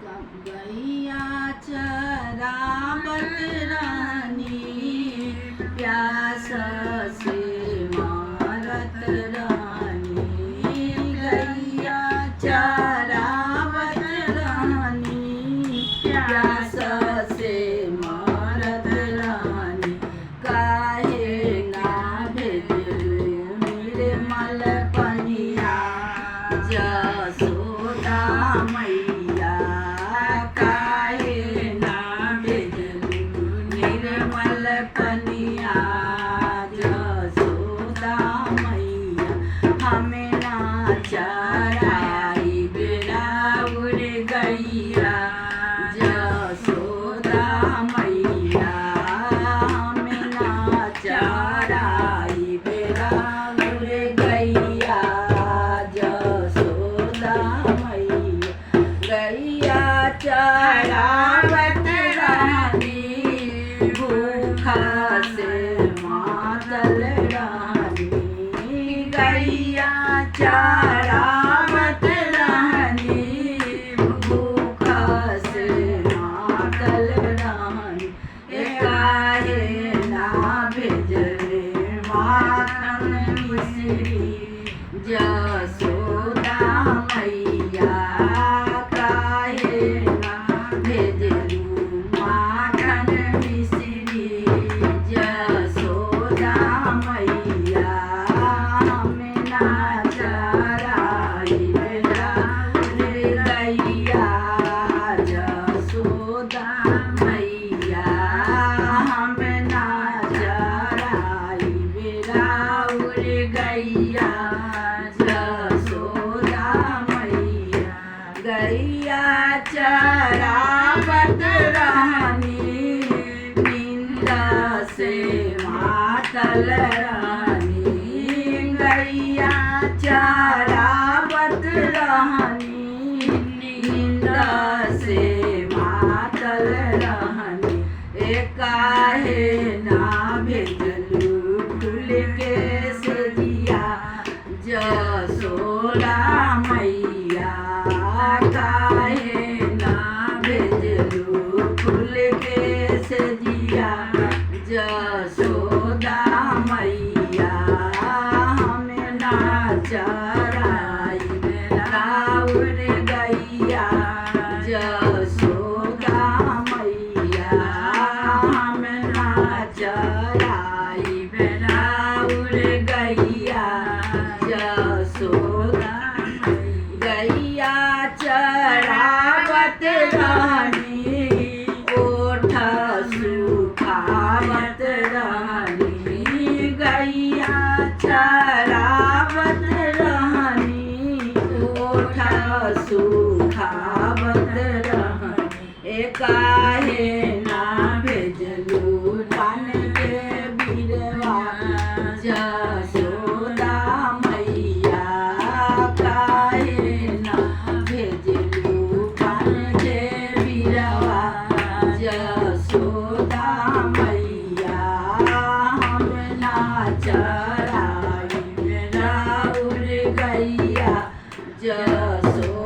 गैया चरावत रहनी, प्यास से मरत रहनी। गैया चरावत रहनी, प्यास से मरत रहनी। काहे ना भेजलू निर्मल पनिया, जसोदा मैया। काहे ना भेजलू निर्मल पनिया, जसोदा मैया। हमें ना चराई बिराउर गैया, जसोदा मैया। हमें ना चराई बिराउर गैया, जसोदा मैया। गैया चरावत रहनी, भूखा से मातल रहनी। गैया चरावत रहनी, भूखा से मातल रहनी। काहे ना भेजले माखन मिश्री, जसोदा मैया। काहे ना भेजलू माखन मिश्री, जसोदा मैया। हमें ना चराई बिराउर गैया, जसोदा मैया। हमें ना चराई बिराउर गैया, जसोदा मैया। गैया चरावत रहनी, नींद से मातल रहनी। गैया चरावत रहनी, नींद से मातल रहनी। काहे ना भेजलू फूल के सजिया, जसोदा मैया। काहे ना भेजलू फूल के सजिया, जसोदा मैया। हमें ना चराई बिराउर गैया, जसोदा मैया। हमें ना चराई बिराउर गैया, जसोदा मैया। गैया चरावत रहनी, ओठ सुखावत रहनी। गैया चरावत रहनी, ओठ सुखावत रहनी। काहे ना भेजलू पान के बिरवा, जसोदा मैया। काहे ना भेजलू पान के बिरवा, जसोदा मैया। हमें ना चराई बिराउर गैया, जसोदा।